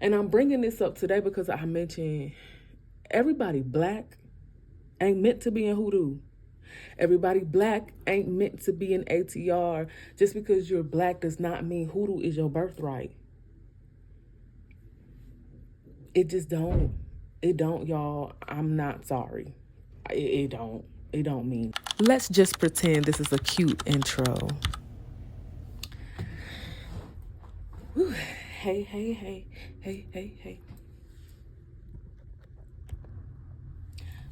And I'm bringing this up today because I mentioned everybody black ain't meant to be in hoodoo. Everybody black ain't meant to be in ATR. Just because you're black does not mean hoodoo is your birthright. It just don't. It don't, y'all. I'm not sorry. It don't. It don't mean. Let's just pretend this is a cute intro. Whew. Hey, hey, hey, hey, hey, hey.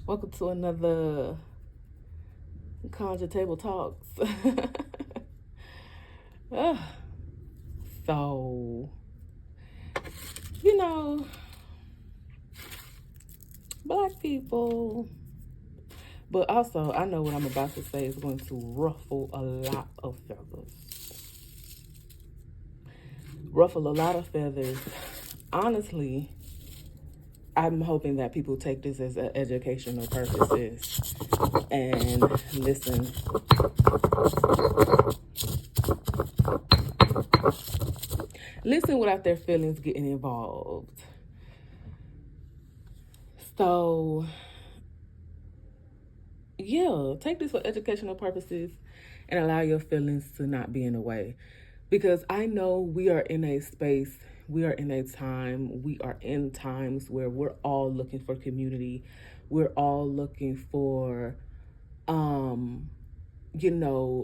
Welcome to another Conjure Table Talks. So, you know, black people. But also, I know what I'm about to say is going to ruffle a lot of feathers. Ruffle a lot of feathers. Honestly, I'm hoping that people take this as educational purposes and listen. Listen without their feelings getting involved. So, yeah, take this for educational purposes and allow your feelings to not be in the way. Because I know we are in a space, we are in a time, we are in times where we're all looking for community. We're all looking for,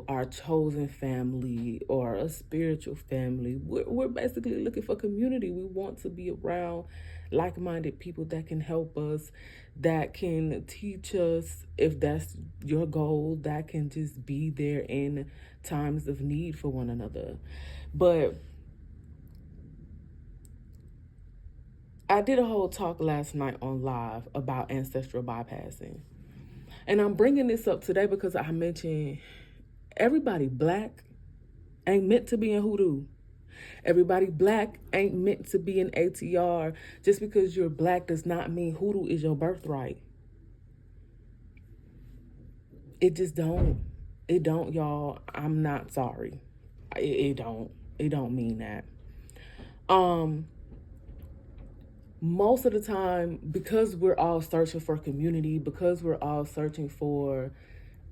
our chosen family or a spiritual family. We're basically looking for community. We want to be around like-minded people that can help us, that can teach us, if that's your goal, that can just be there in times of need for one another. But I did a whole talk last night on live about ancestral bypassing. And I'm bringing this up today because I mentioned everybody black ain't meant to be in hoodoo. Everybody black ain't meant to be in ATR. Just because you're black does not mean hoodoo is your birthright. It just don't. It don't, y'all. I'm not sorry. It don't. It don't mean that. Most of the time, because we're all searching for community, because we're all searching for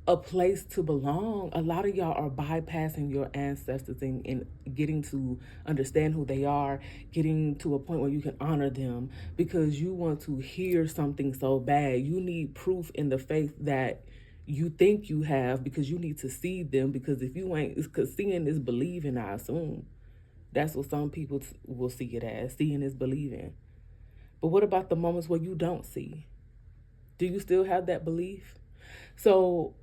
a place to belong, a lot of y'all are bypassing your ancestors and getting to understand who they are, getting to a point where you can honor them because you want to hear something so bad. You need proof in the faith that you think you have because you need to see them, because if you ain't, because seeing is believing, I assume. That's what some people will see it as. Seeing is believing. But what about the moments where you don't see? Do you still have that belief? So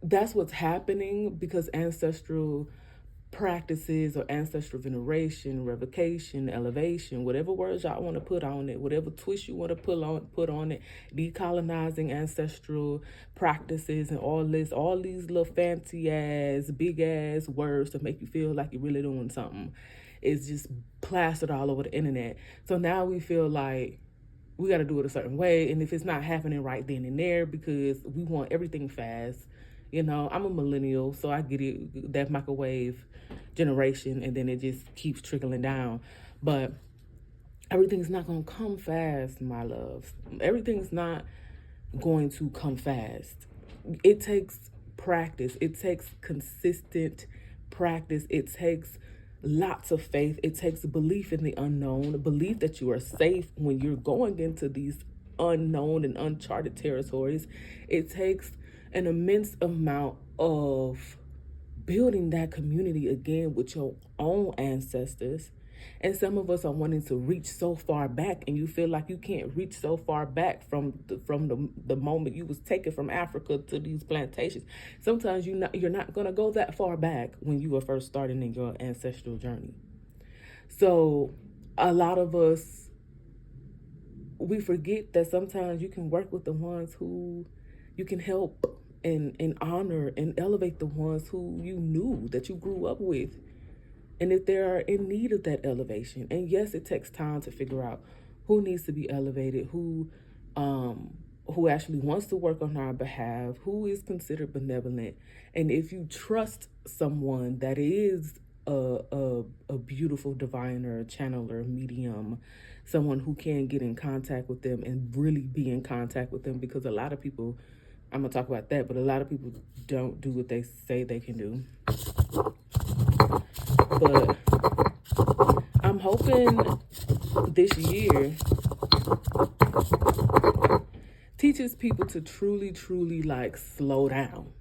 that's what's happening because ancestral practices or ancestral veneration, revocation, elevation, whatever words y'all want to put on it, whatever twist you want to put on it, decolonizing ancestral practices and all these little fancy ass, big ass words to make you feel like you're really doing something. It's just plastered all over the internet. So now we feel like we got to do it a certain way. And if it's not happening right then and there, because we want everything fast, I'm a millennial, so I get it, that microwave generation, and then it just keeps trickling down. But everything's not going to come fast, my loves. Everything's not going to come fast. It takes practice. It takes consistent practice. It takes lots of faith. It takes belief in the unknown, belief that you are safe when you're going into these unknown and uncharted territories. It takes an immense amount of building that community again with your own ancestors. And some of us are wanting to reach so far back, and you feel like you can't reach so far back from the moment you was taken from Africa to these plantations. Sometimes you're not gonna go that far back when you were first starting in your ancestral journey. So a lot of us, we forget that sometimes you can work with the ones who you can help and honor and elevate the ones who you knew, that you grew up with. And if they are in need of that elevation, and yes, it takes time to figure out who needs to be elevated, who actually wants to work on our behalf, who is considered benevolent. And if you trust someone that is a beautiful diviner, channeler, medium, someone who can get in contact with them and really be in contact with them, because a lot of people, I'm gonna talk about that, but a lot of people don't do what they say they can do. But I'm hoping this year teaches people to truly like slow down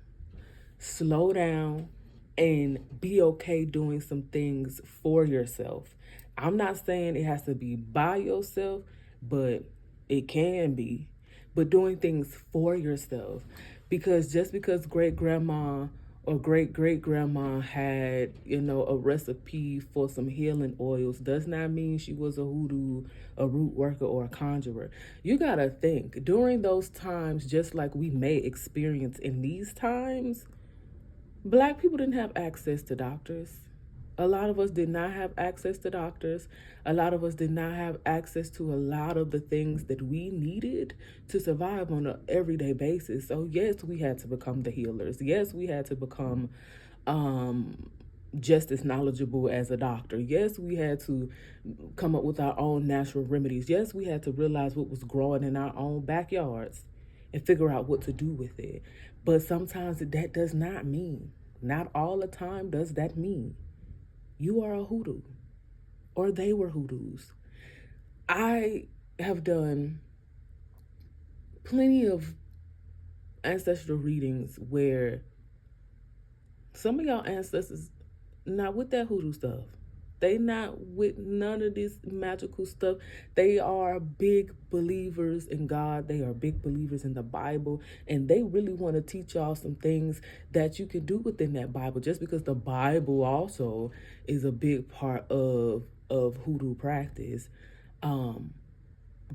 and be okay doing some things for yourself. I'm not saying it has to be by yourself, but it can be. But doing things for yourself. Because just because great grandma or great great grandma had, a recipe for some healing oils does not mean she was a hoodoo, a root worker, or a conjurer. You gotta think during those times, just like we may experience in these times, Black people didn't have access to doctors. A lot of us did not have access to doctors. A lot of us did not have access to a lot of the things that we needed to survive on an everyday basis. So yes, we had to become the healers. Yes, we had to become just as knowledgeable as a doctor. Yes, we had to come up with our own natural remedies. Yes, we had to realize what was growing in our own backyards and figure out what to do with it. But sometimes that does not mean, not all the time does that mean you are a hoodoo or they were hoodoos. I have done plenty of ancestral readings where some of y'all ancestors not with that hoodoo stuff. They not with none of this magical stuff. They are big believers in God. They are big believers in the Bible. And they really want to teach y'all some things that you can do within that Bible. Just because the Bible also is a big part of hoodoo practice.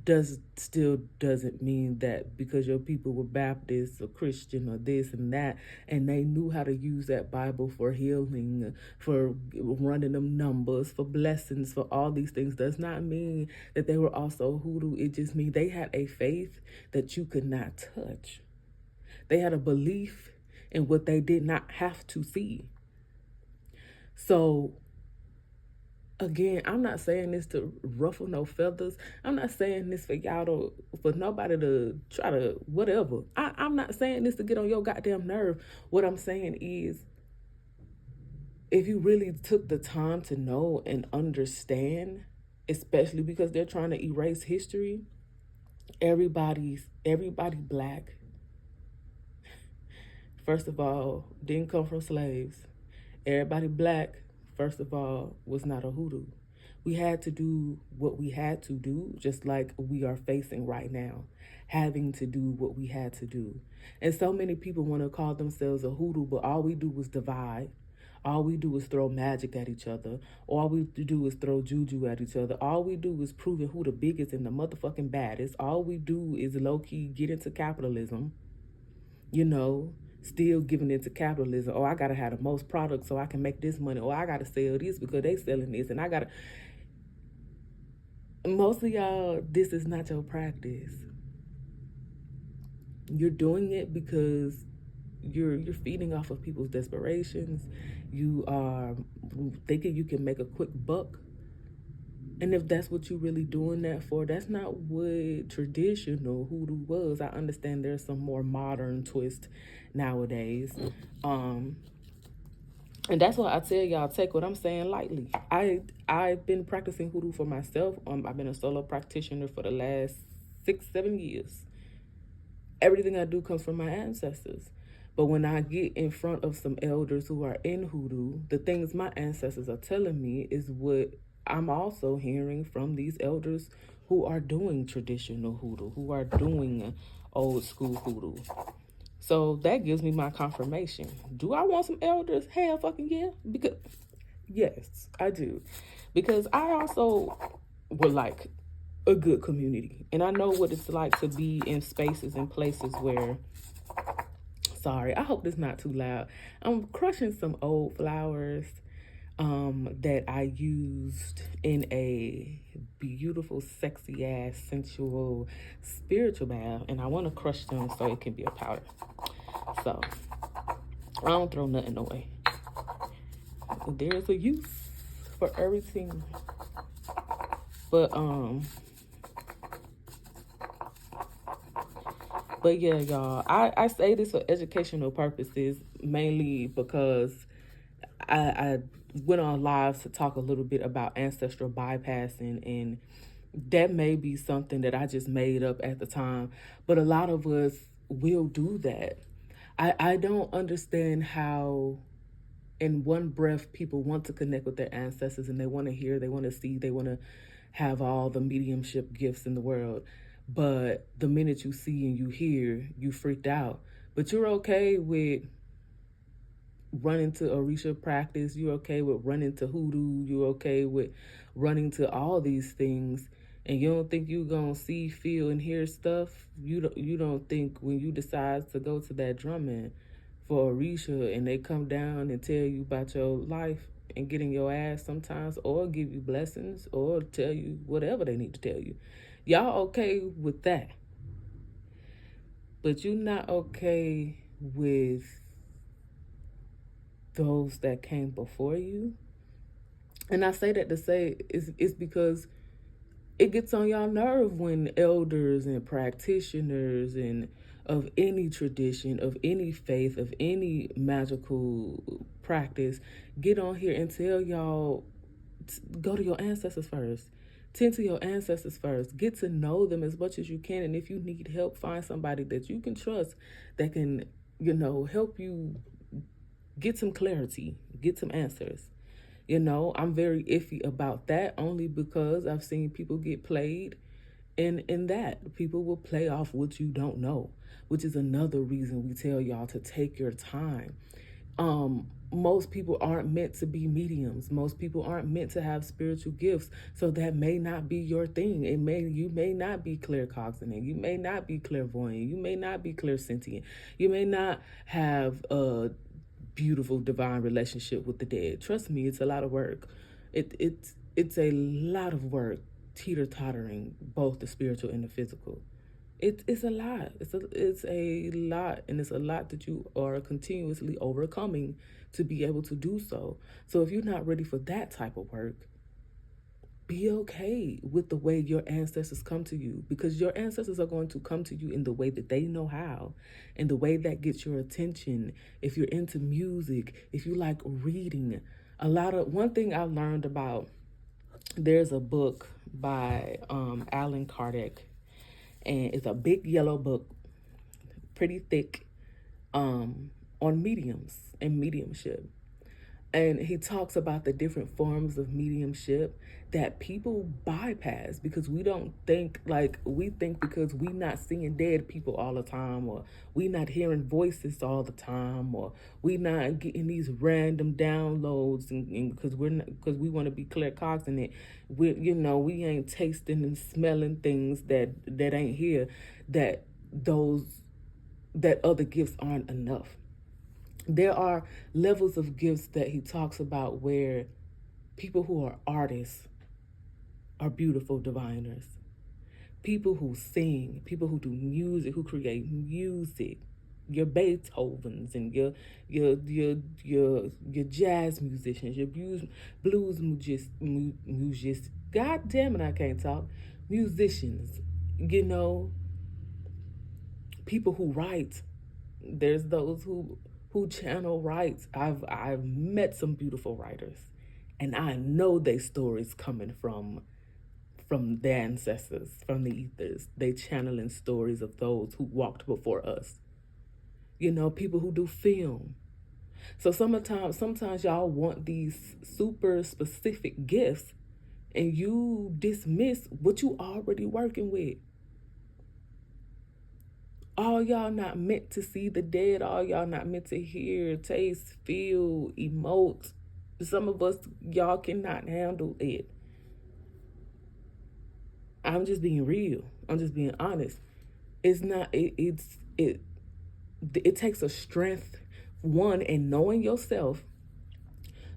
Doesn't mean that because your people were Baptist or Christian or this and that, and they knew how to use that Bible for healing, for running them numbers, for blessings, for all these things, does not mean that they were also hoodoo. It just means they had a faith that you could not touch. They had a belief in what they did not have to see. So again, I'm not saying this to ruffle no feathers. I'm not saying this for nobody to try to whatever. I'm not saying this to get on your goddamn nerve. What I'm saying is, if you really took the time to know and understand, especially because they're trying to erase history, everybody Black, first of all, didn't come from slaves. Everybody Black, first of all, was not a hoodoo. We had to do what we had to do, just like we are facing right now, having to do what we had to do. And so many people want to call themselves a hoodoo, but all we do is divide. All we do is throw magic at each other. All we do is throw juju at each other. All we do is proving who the biggest and the motherfucking baddest. All we do is low-key get into capitalism, still giving into capitalism. Oh, I gotta have the most products so I can make this money. Oh, I gotta sell this because they selling this, and I gotta. Most of y'all, this is not your practice. You're doing it because you're feeding off of people's desperations. You are thinking you can make a quick buck. And if that's what you're really doing that for, that's not what traditional hoodoo was. I understand there's some more modern twist nowadays. And that's why I tell y'all, take what I'm saying lightly. I've been practicing hoodoo for myself. I've been a solo practitioner for the last 6-7 years. Everything I do comes from my ancestors. But when I get in front of some elders who are in hoodoo, the things my ancestors are telling me is what I'm also hearing from these elders who are doing traditional hoodoo, who are doing old school hoodoo. So that gives me my confirmation. Do I want some elders? Hell fucking yeah. Because yes, I do. Because I also would like a good community. And I know what it's like to be in spaces and places where, sorry, I hope this not too loud. I'm crushing some old flowers that I used in a beautiful, sexy ass, sensual, spiritual bath, and I want to crush them so it can be a powder. So I don't throw nothing away. There's a use for everything. But But yeah, y'all, I say this for educational purposes, mainly because I went on live to talk a little bit about ancestral bypassing, and that may be something that I just made up at the time, but a lot of us will do that. I don't understand how in one breath people want to connect with their ancestors and they want to hear, they want to see, they want to have all the mediumship gifts in the world. But the minute you see and you hear, you freaked out. But you're okay with running to Orisha practice, you're okay with running to Hoodoo, you're okay with running to all these things, and you don't think you're gonna see, feel, and hear stuff. You don't think when you decide to go to that drumming for Orisha and they come down and tell you about your life and get in your ass sometimes, or give you blessings, or tell you whatever they need to tell you. Y'all okay with that, but you're not okay with those that came before you. And I say that to say it's because it gets on y'all nerve when elders and practitioners and of any tradition, of any faith, of any magical practice get on here and tell y'all, go to your ancestors first. Tend to your ancestors first. Get to know them as much as you can. And if you need help, find somebody that you can trust that can, help you get some clarity, get some answers. I'm very iffy about that, only because I've seen people get played. And in that, people will play off what you don't know, which is another reason we tell y'all to take your time. Most people aren't meant to be mediums. Most people aren't meant to have spiritual gifts. So that may not be your thing. You may not be claircognizant. You may not be clairvoyant. You may not be clairsentient. You may not have beautiful divine relationship with the dead. Trust me, it's a lot of work. It's a lot of work, teeter-tottering both the spiritual and the physical. It's a lot. It's a lot, and it's a lot that you are continuously overcoming to be able to do so. So if you're not ready for that type of work, be okay with the way your ancestors come to you, because your ancestors are going to come to you in the way that they know how, and the way that gets your attention. If you're into music, if you like reading, one thing I learned about, there's a book by Alan Kardec, and it's a big yellow book, pretty thick, on mediums and mediumship. And he talks about the different forms of mediumship that people bypass because we don't think, like, we think because we not seeing dead people all the time, or we not hearing voices all the time, or we not getting these random downloads, and because we want to be claircognizant, we ain't tasting and smelling things that ain't here, that other gifts aren't enough. There are levels of gifts that he talks about where people who are artists are beautiful diviners. People who sing, people who do music, who create music, your Beethovens and your jazz musicians, your blues musicians. God damn it, I can't talk. Musicians, people who write. There's those who channel writes. I've met some beautiful writers, and I know they stories coming from their ancestors, from the ethers. They channeling stories of those who walked before us. People who do film. So sometimes y'all want these super specific gifts, and you dismiss what you already working with. All y'all not meant to see the dead. All y'all not meant to hear, taste, feel, emote. Some of us, y'all cannot handle it. I'm just being real. I'm just being honest. It's not, it takes a strength, one, in knowing yourself,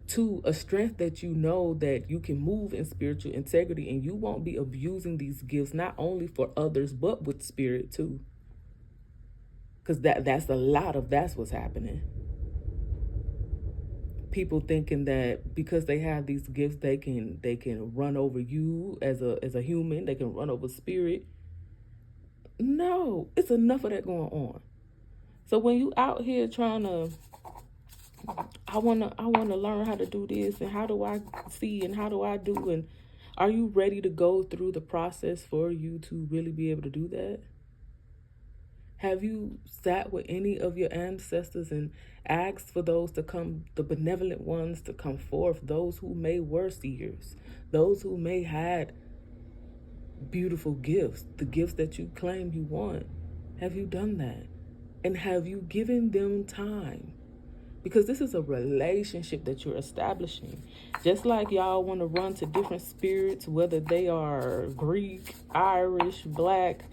two, a strength that you know that you can move in spiritual integrity and you won't be abusing these gifts, not only for others, but with spirit too. Because that's what's happening. People thinking that because they have these gifts, they can run over you as a human. They can run over spirit. No, it's enough of that going on. So when you out here trying to, I wanna learn how to do this, and how do I see, and how do I do, and are you ready to go through the process for you to really be able to do that? Have you sat with any of your ancestors and asked for those to come, the benevolent ones to come forth, those who may were seers, those who may had beautiful gifts, the gifts that you claim you want? Have you done that? And have you given them time? Because this is a relationship that you're establishing. Just like y'all want to run to different spirits, whether they are Greek, Irish, Black,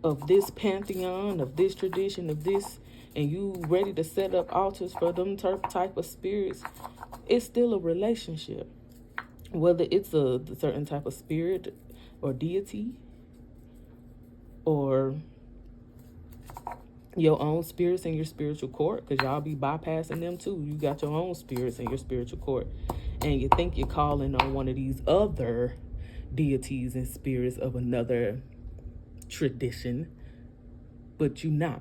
of this pantheon, of this tradition, of this, and you ready to set up altars for them type of spirits, it's still a relationship. Whether it's a certain type of spirit or deity, or your own spirits in your spiritual court, because y'all be bypassing them too. You got your own spirits in your spiritual court, and you think you're calling on one of these other deities and spirits of another tradition, but you not.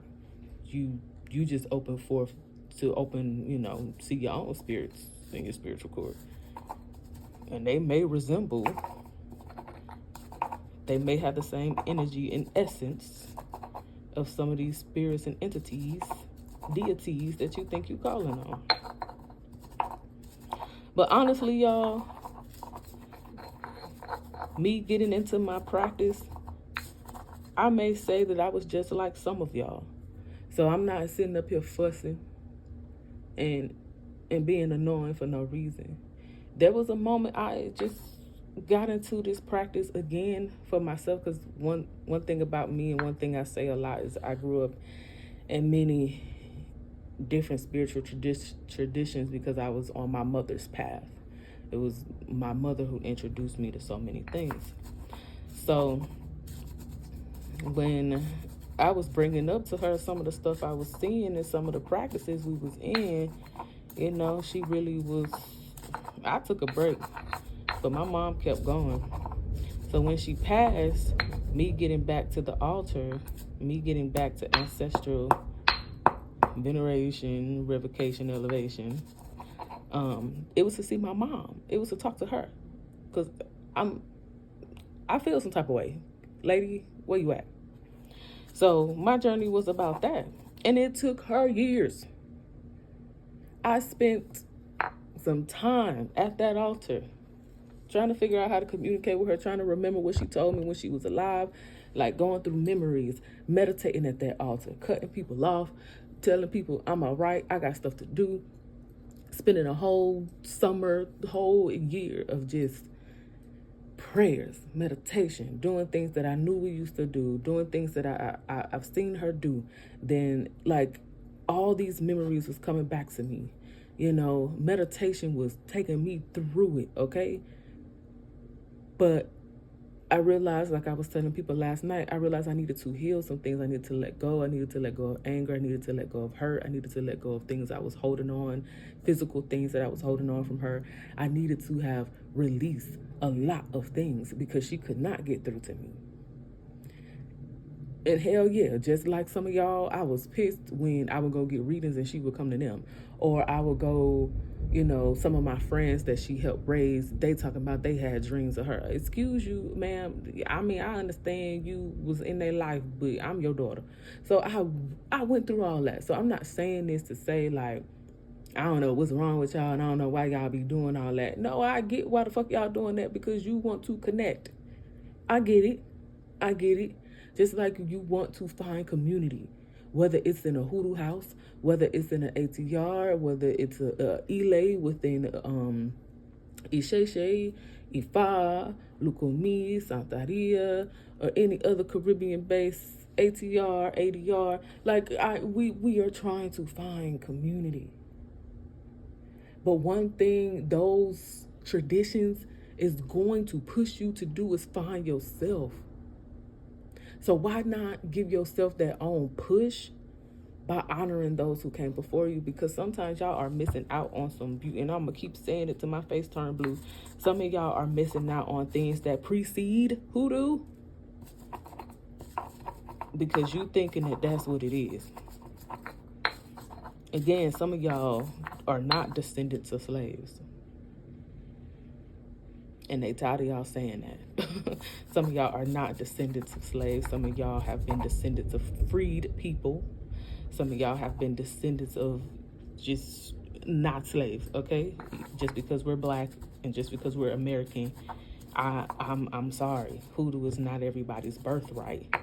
You just open forth to open, see your own spirits in your spiritual court, and they may resemble, they may have the same energy and essence of some of these spirits and entities, deities that you think you calling on. But honestly, y'all, me getting into my practice, I may say that I was just like some of y'all. So I'm not sitting up here fussing and being annoying for no reason. There was a moment I just got into this practice again for myself, because one thing about me, and one thing I say a lot, is I grew up in many different spiritual traditions because I was on my mother's path. It was my mother who introduced me to so many things. So when I was bringing up to her some of the stuff I was seeing and some of the practices we was in, she really was, I took a break, but my mom kept going. So when she passed, me getting back to the altar, me getting back to ancestral veneration, revocation, elevation, it was to see my mom. It was to talk to her, because I feel some type of way. Lady, where you at? So my journey was about that, and it took her years. I spent some time at that altar trying to figure out how to communicate with her, trying to remember what she told me when she was alive, like going through memories, meditating at that altar, cutting people off, telling people I'm all right, I got stuff to do, spending a whole summer, the whole year of just prayers, meditation, doing things that I knew we used to do, doing things that I've seen her do. Then, like, all these memories was coming back to me. Meditation was taking me through it, okay? But I realized, like I was telling people last night, I realized I needed to heal some things. I needed to let go. I needed to let go of anger. I needed to let go of hurt. I needed to let go of things I was holding on, physical things that I was holding on from her. I needed to have released a lot of things because she could not get through to me. And hell yeah, just like some of y'all, I was pissed when I would go get readings and she would come to them. Or I would go, some of my friends that she helped raise, they talking about they had dreams of her. Excuse you, ma'am. I mean, I understand you was in their life, but I'm your daughter. So I went through all that. So I'm not saying this to say, like, I don't know what's wrong with y'all and I don't know why y'all be doing all that. No, I get why the fuck y'all doing that, because you want to connect. I get it. Just like you want to find community, whether it's in a Hoodoo house, whether it's in an ATR, whether it's a Ile within Isheshe, Ifa, Lukumi, Santaria, or any other Caribbean-based ATR, ADR. Like, we are trying to find community. But one thing those traditions is going to push you to do is find yourself. So why not give yourself that own push by honoring those who came before you? Because sometimes y'all are missing out on some beauty. And I'm going to keep saying it till my face turn blue. Some of y'all are missing out on things that precede Hoodoo. because you thinking that that's what it is. Again, some of y'all are not descendants of slaves. And they tired of y'all saying that. Some of y'all are not descendants of slaves. Some of y'all have been descendants of freed people. Some of y'all have been descendants of just not slaves, okay? Just because we're black and just because we're American, I'm sorry. Hoodoo is not everybody's birthright.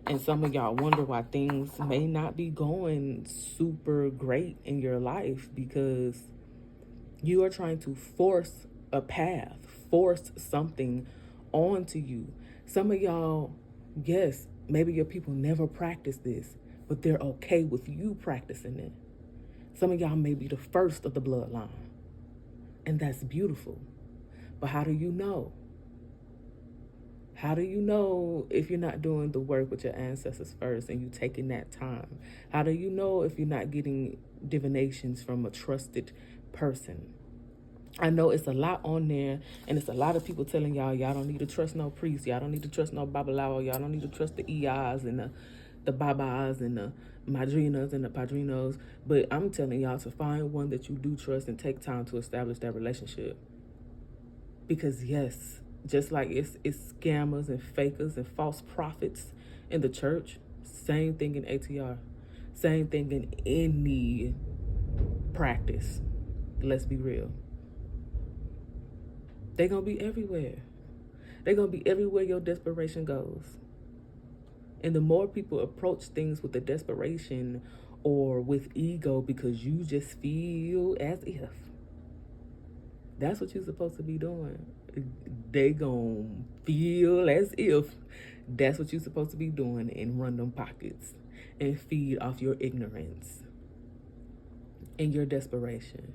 And some of y'all wonder why things may not be going super great in your life because you are trying to force a path, force something onto you. Some of y'all, yes, maybe your people never practice this, but they're okay with you practicing it. Some of y'all may be the first of the bloodline, and that's beautiful. But how do you know? How do you know if you're not doing the work with your ancestors first and you taking that time? How do you know if you're not getting divinations from a trusted person? I know it's a lot on there, and it's a lot of people telling y'all don't need to trust no priests, y'all don't need to trust no babalawo, y'all don't need to trust the EIs and the babas and the madrinas and the padrinos. But I'm telling y'all to find one that you do trust and take time to establish that relationship. Because yes, just like it's scammers and fakers and false prophets in the church, same thing in ATR, same thing in any practice. Let's be real. They're going to be everywhere. They're going to be everywhere your desperation goes. And the more people approach things with the desperation or with ego because you just feel as if, that's what you're supposed to be doing. They going to feel as if that's what you're supposed to be doing and run them pockets and feed off your ignorance and your desperation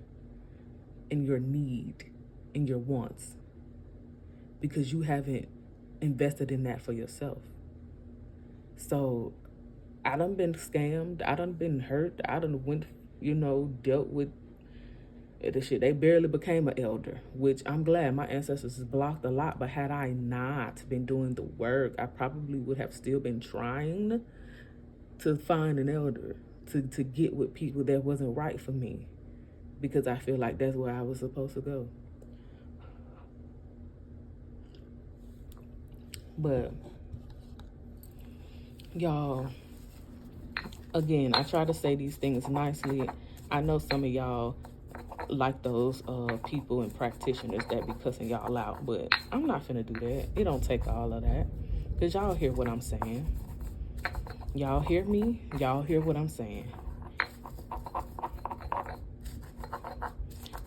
and your need and your wants, because you haven't invested in that for yourself. So I done been scammed, I done been hurt, I done went, dealt with the shit. They barely became an elder, which I'm glad my ancestors blocked a lot, but had I not been doing the work, I probably would have still been trying to find an elder, to get with people that wasn't right for me, because I feel like that's where I was supposed to go. But y'all, again, I try to say these things nicely. I know some of y'all like those people and practitioners that be cussing y'all out, but I'm not finna do that. It don't take all of that, because y'all hear what I'm saying. Y'all hear me? Y'all hear what I'm saying.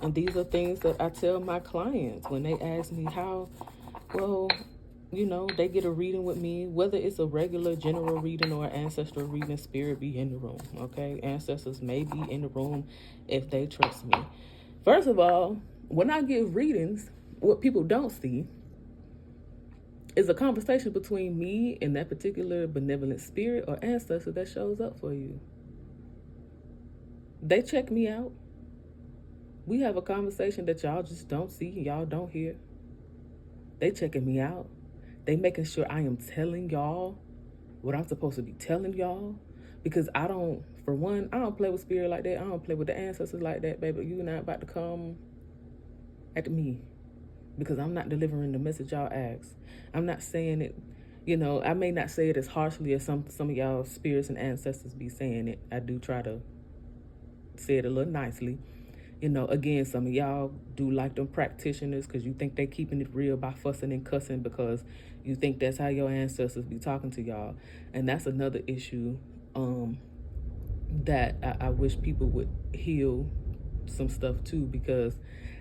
And these are things that I tell my clients when they ask me how, well, they get a reading with me, whether it's a regular general reading or an ancestral reading, spirit be in the room, okay? Ancestors may be in the room if they trust me. First of all, when I give readings, what people don't see is a conversation between me and that particular benevolent spirit or ancestor that shows up for you. They check me out. We have a conversation that y'all just don't see, y'all don't hear. They checking me out. They making sure I am telling y'all what I'm supposed to be telling y'all. Because I don't play with spirit like that. I don't play with the ancestors like that, baby. You're not about to come at me, because I'm not delivering the message y'all ask. I'm not saying it, I may not say it as harshly as some of y'all spirits and ancestors be saying it. I do try to say it a little nicely. Again, some of y'all do like them practitioners because you think they keeping it real by fussing and cussing because you think that's how your ancestors be talking to y'all. And that's another issue that I wish people would heal some stuff too, because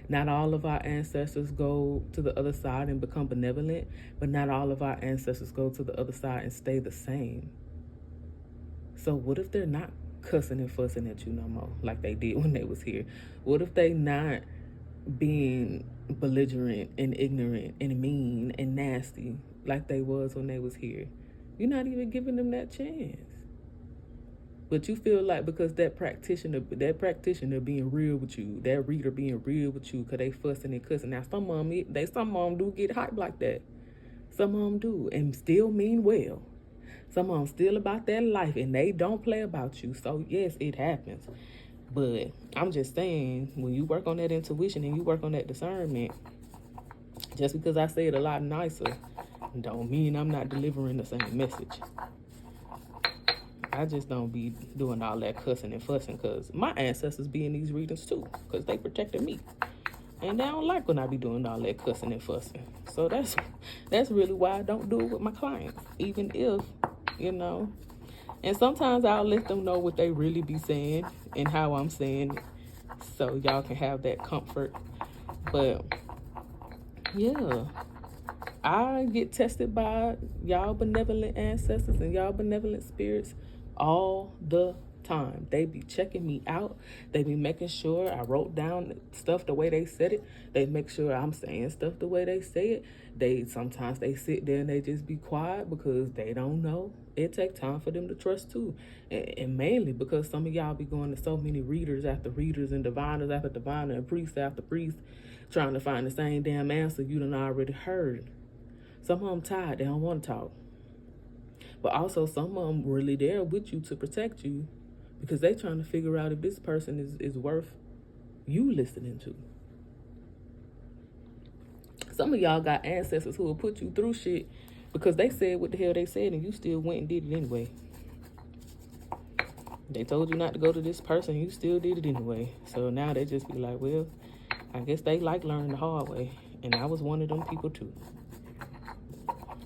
not all of our ancestors go to the other side and become benevolent, but not all of our ancestors go to the other side and stay the same. So what if they're not cussing and fussing at you no more like they did when they was here? What if they not being belligerent and ignorant and mean and nasty like they was when they was here? You're not even giving them that chance. But you feel like because that practitioner being real with you, that reader being real with you, because they fussing and cussing. Now some of them do get hyped like that. Some of them do, and still mean well. Some of them still about that life, and they don't play about you. So yes, it happens. But I'm just saying, when you work on that intuition and you work on that discernment, just because I say it a lot nicer, don't mean I'm not delivering the same message. I just don't be doing all that cussing and fussing, because my ancestors be in these readings too, because they protected me. And they don't like when I be doing all that cussing and fussing. So that's really why I don't do it with my clients, even if, you know. And sometimes I'll let them know what they really be saying and how I'm saying it, so y'all can have that comfort. But yeah, I get tested by y'all benevolent ancestors and y'all benevolent spirits all the time. They be checking me out. They be making sure I wrote down stuff the way they said it. They make sure I'm saying stuff the way they say it. Sometimes they sit there and they just be quiet because they don't know. It takes time for them to trust too. And mainly because some of y'all be going to so many readers after readers and diviners after diviner and priest after priest, trying to find the same damn answer you done already heard. Some of them tired, they don't want to talk. But also some of them really there with you to protect you, because they trying to figure out if this person is worth you listening to. Some of y'all got ancestors who will put you through shit because they said what the hell they said and you still went and did it anyway. They told you not to go to this person, you still did it anyway. So now they just be like, well, I guess they like learning the hard way. And I was one of them people too.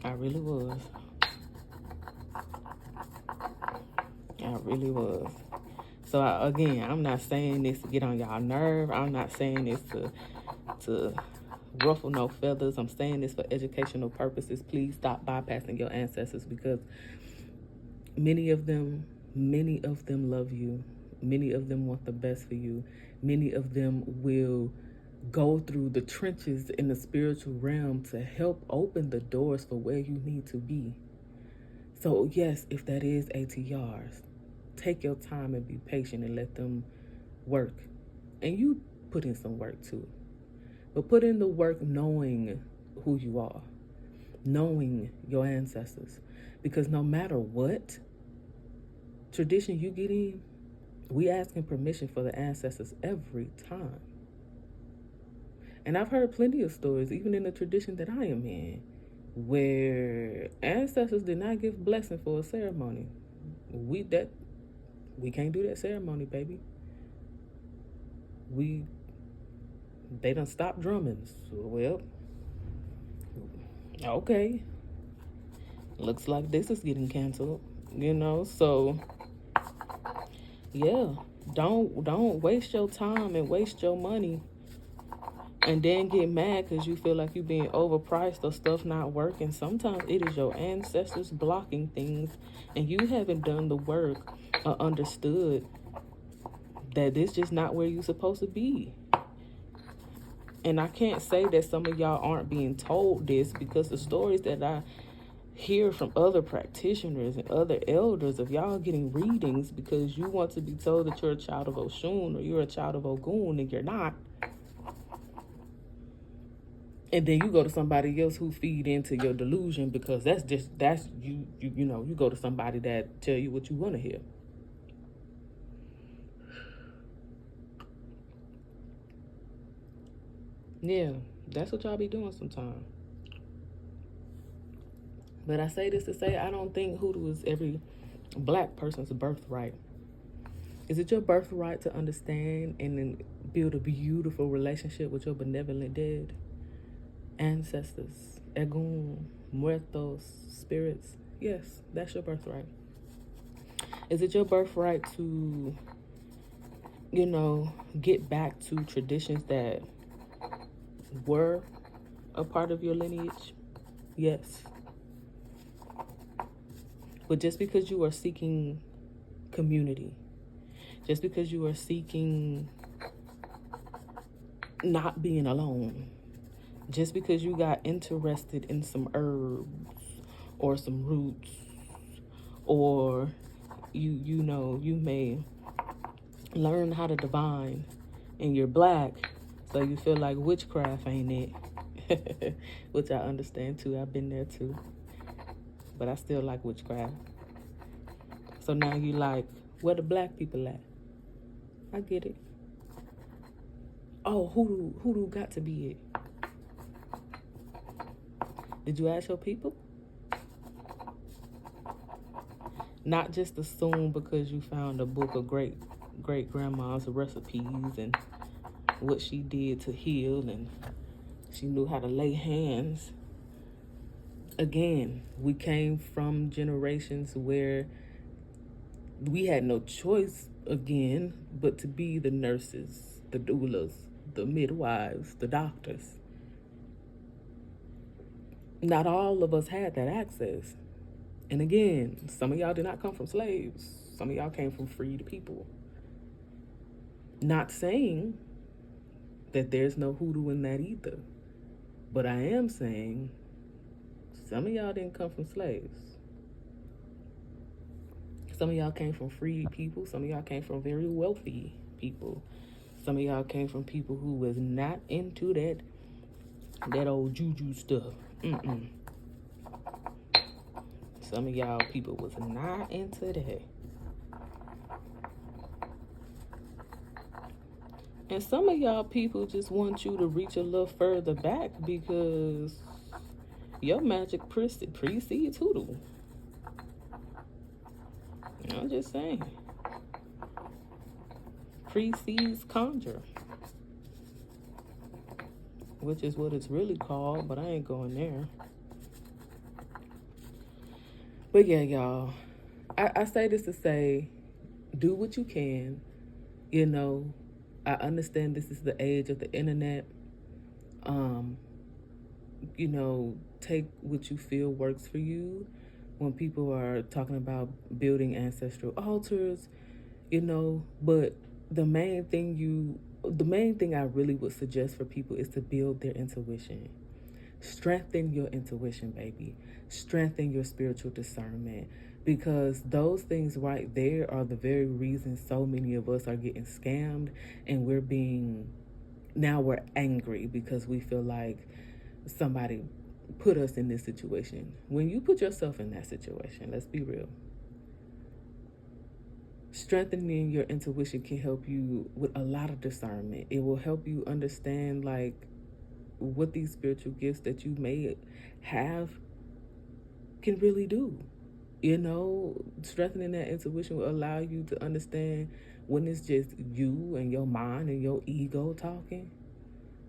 I really was. I really was. So again, I'm not saying this to get on y'all nerve. I'm not saying this to ruffle no feathers. I'm saying this for educational purposes. Please stop bypassing your ancestors, because many of them love you. Many of them want the best for you. Many of them will go through the trenches in the spiritual realm to help open the doors for where you need to be. So yes, if that is ATRs, take your time and be patient and let them work. And you put in some work too. But put in the work knowing who you are, knowing your ancestors. Because no matter what tradition you get in, we asking permission for the ancestors every time. And I've heard plenty of stories, even in the tradition that I am in, where ancestors did not give blessing for a ceremony. We can't do that ceremony, baby. They done stopped drumming. So, well, okay. Looks like this is getting canceled, so yeah, don't waste your time and waste your money and then get mad because you feel like you're being overpriced or stuff not working. Sometimes it is your ancestors blocking things and you haven't done the work or understood that this just not where you're supposed to be. And I can't say that some of y'all aren't being told this, because the stories that I hear from other practitioners and other elders of y'all getting readings because you want to be told that you're a child of Oshun or you're a child of Ogun and you're not. And then you go to somebody else who feed into your delusion, because that's you go to somebody that tell you what you want to hear. Yeah, that's what y'all be doing sometimes. But I say this to say, I don't think hoodoo is every black person's birthright. Is it your birthright to understand and then build a beautiful relationship with your benevolent dead ancestors, Egun, Muertos, spirits? Yes, that's your birthright. Is it your birthright to, get back to traditions that were a part of your lineage? Yes. But just because you are seeking community, just because you are seeking not being alone, just because you got interested in some herbs or some roots, or you may learn how to divine and you're black, so you feel like witchcraft ain't it. Which I understand too. I've been there too. but I still like witchcraft. So now you like, where the black people at? I get it. Oh, hoodoo got to be it. Did you ask your people? Not just assume because you found a book of great grandma's recipes and what she did to heal and she knew how to lay hands. Again, we came from generations where we had no choice again but to be the nurses, the doulas, the midwives, the doctors. Not all of us had that access. And again, some of y'all did not come from slaves. Some of y'all came from freed people. Not saying that there's no hoodoo in that either. But I am saying some of y'all didn't come from slaves. Some of y'all came from free people. Some of y'all came from very wealthy people. Some of y'all came from people who was not into that old juju stuff. Some of y'all people was not into that. And some of y'all people just want you to reach a little further back because your magic precedes hoodoo. I'm just saying. Precedes conjure. Which is what it's really called, but I ain't going there. But yeah, y'all. I say this to say, do what you can. You know, I understand this is the age of the internet. You know, take what you feel works for you. When people are talking about building ancestral altars, you know, but the main thing I really would suggest for people is to build their intuition. Strengthen your intuition, baby. Strengthen your spiritual discernment, because those things right there are the very reasons so many of us are getting scammed, and we're angry because we feel like somebody put us in this situation. When you put yourself in that situation, let's be real. Strengthening your intuition can help you with a lot of discernment. It will help you understand like what these spiritual gifts that you may have can really do. You know, strengthening that intuition will allow you to understand when it's just you and your mind and your ego talking,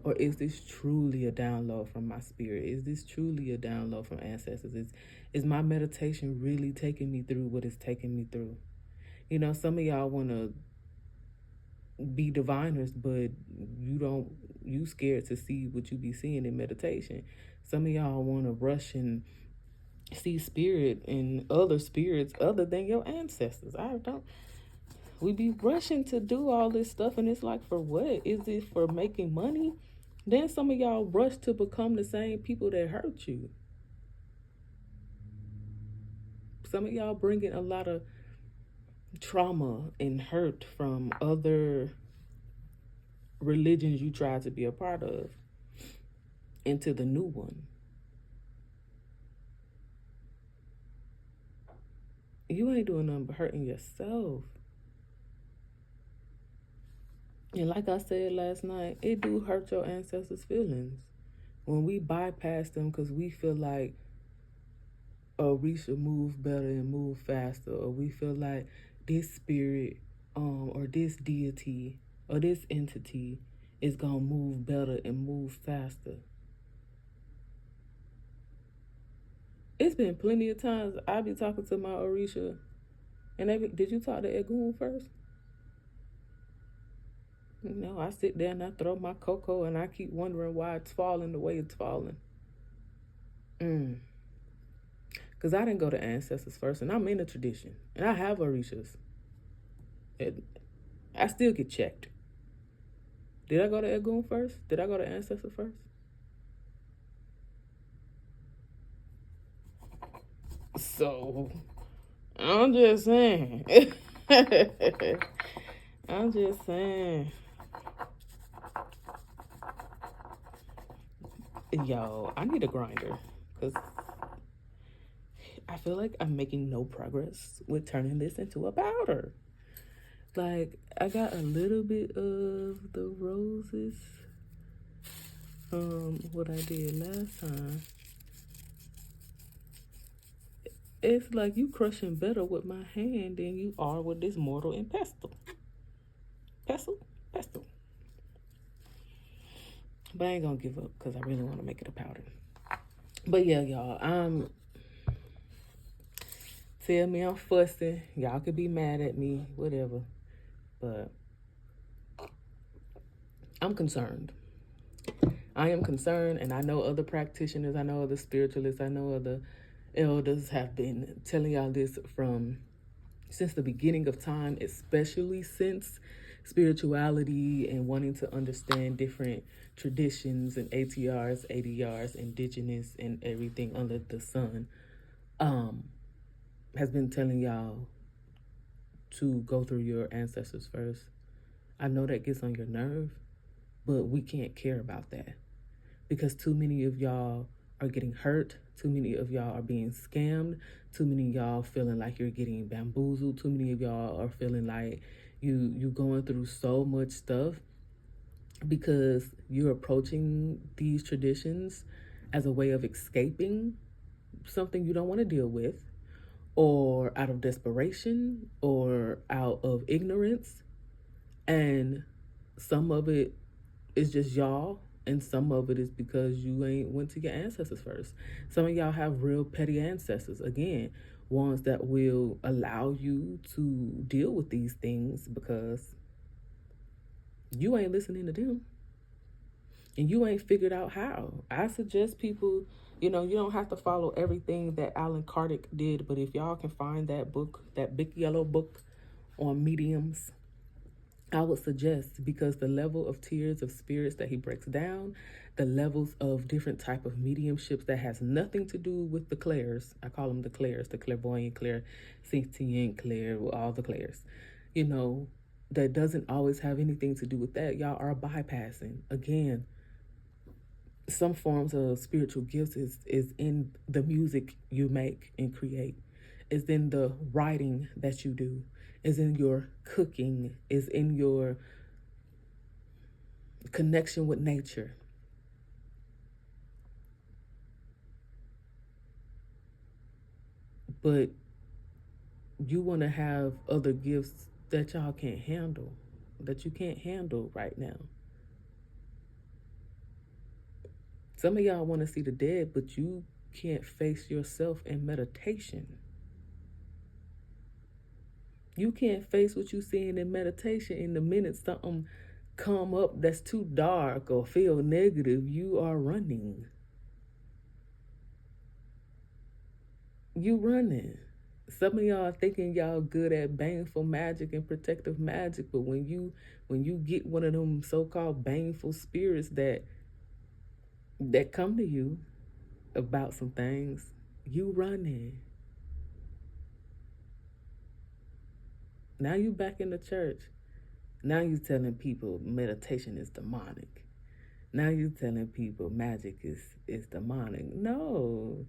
or is this truly a download from my spirit? Is this truly a download from ancestors? Is my meditation really taking me through what it's taking me through? You know, some of y'all want to be diviners, but you scared to see what you be seeing in meditation. Some of y'all want to rush and see spirit and other spirits other than your ancestors. We be rushing to do all this stuff, and it's like, for what? Is it for making money? Then some of y'all rush to become the same people that hurt you. Some of y'all bringing a lot of trauma and hurt from other religions you try to be a part of into the new one. You ain't doing nothing but hurting yourself. And like I said last night, it do hurt your ancestors' feelings when we bypass them because we feel like, oh, we should move better and move faster, or we feel like this spirit or this deity or this entity is gonna move better and move faster. It's been plenty of times I be talking to my Orisha, and did you talk to Egun first? You know, I sit there and I throw my cocoa and I keep wondering why it's falling the way it's falling. Because I didn't go to ancestors first, and I'm in the tradition, and I have Orishas. I still get checked. Did I go to Egun first? Did I go to ancestors first? So, I'm just saying. I'm just saying. Yo, I need a grinder because I feel like I'm making no progress with turning this into a powder. Like, I got a little bit of the roses, what I did last time. It's like you crushing better with my hand than you are with this mortar and pestle. Pestle. But I ain't gonna give up because I really want to make it a powder. But yeah, y'all, tell me I'm fussing. Y'all could be mad at me, whatever. But I'm concerned. I am concerned, and I know other practitioners, I know other spiritualists, I know other elders have been telling y'all this since the beginning of time, especially since spirituality and wanting to understand different traditions and ATRs, ADRs, indigenous, and everything under the sun, has been telling y'all to go through your ancestors first. I know that gets on your nerve, but we can't care about that because too many of y'all are getting hurt. Too many of y'all are being scammed. Too many of y'all feeling like you're getting bamboozled. Too many of y'all are feeling like you going through so much stuff because you're approaching these traditions as a way of escaping something you don't want to deal with, or out of desperation, or out of ignorance. And some of it is just y'all, and some of it is because you ain't went to your ancestors first. Some of y'all have real petty ancestors, again, ones that will allow you to deal with these things because you ain't listening to them and you ain't figured out how. I suggest people, you don't have to follow everything that Alan Kardec did, but if y'all can find that book, that big yellow book on mediums, I would suggest, because the level of tiers of spirits that he breaks down, the levels of different type of mediumships that has nothing to do with the clairs. I call them the clairs, the clairvoyant, clairsentient, clair, all the clairs. That doesn't always have anything to do with that. Y'all are bypassing. Again, some forms of spiritual gifts is in the music you make and create, is in the writing that you do, is in your cooking, is in your connection with nature. But you want to have other gifts that y'all can't handle, that you can't handle right now. Some of y'all want to see the dead, but you can't face yourself in meditation. You can't face what you seeing in meditation. In the minute something come up that's too dark or feel negative, you are running. You running. Some of y'all thinking y'all good at baneful magic and protective magic, but when you get one of them so-called baneful spirits that come to you about some things, you running. Now you back in the church. Now you telling people meditation is demonic. Now you telling people magic is demonic. No.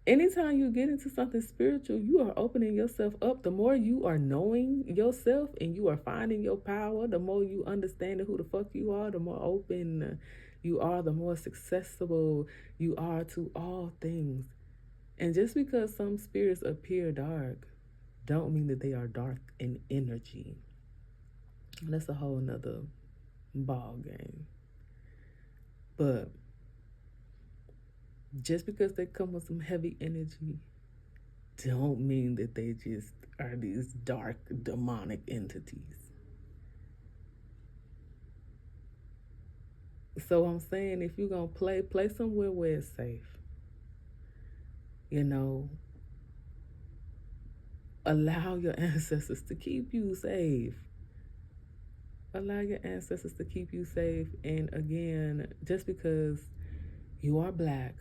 Anytime you get into something spiritual, you are opening yourself up. The more you are knowing yourself and you are finding your power, the more you understanding who the fuck you are, the more open you are, the more accessible you are to all things. And just because some spirits appear dark, don't mean that they are dark in energy. That's a whole nother ball game. But just because they come with some heavy energy don't mean that they just are these dark demonic entities. So I'm saying, if you're gonna play somewhere where it's safe. Allow your ancestors to keep you safe. Allow your ancestors to keep you safe. And again, just because you are Black,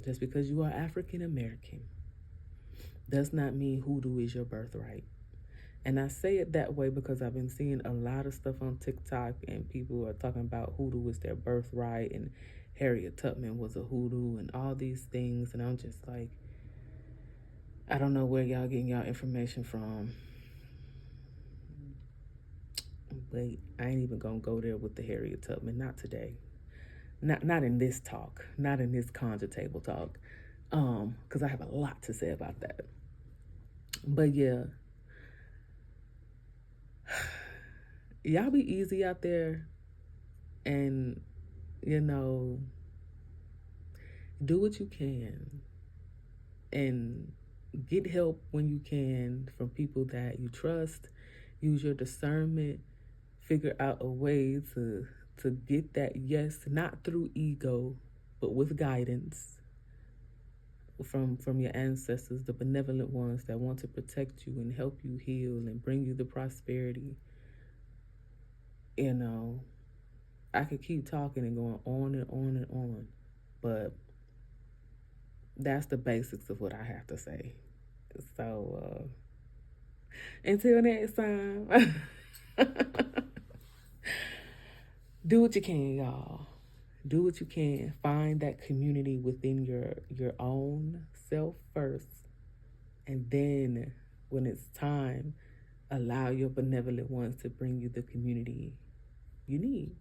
just because you are African American, does not mean Hoodoo is your birthright. And I say it that way because I've been seeing a lot of stuff on TikTok and people are talking about Hoodoo is their birthright and Harriet Tubman was a Hoodoo and all these things. And I'm just like, I don't know where y'all getting y'all information from, but I ain't even gonna go there with the Harriet Tubman. Not today. Not in this talk. Not in this conjure table talk. Because I have a lot to say about that. But yeah, y'all be easy out there, and you know, do what you can, and get help when you can from people that you trust. Use your discernment. Figure out a way to get that yes, not through ego, but with guidance from your ancestors, the benevolent ones that want to protect you and help you heal and bring you the prosperity. You know, I could keep talking and going on and on and on, but that's the basics of what I have to say. So until next time, do what you can, y'all. Do what you can. Find that community within your own self first, and then when it's time, allow your benevolent ones to bring you the community you need.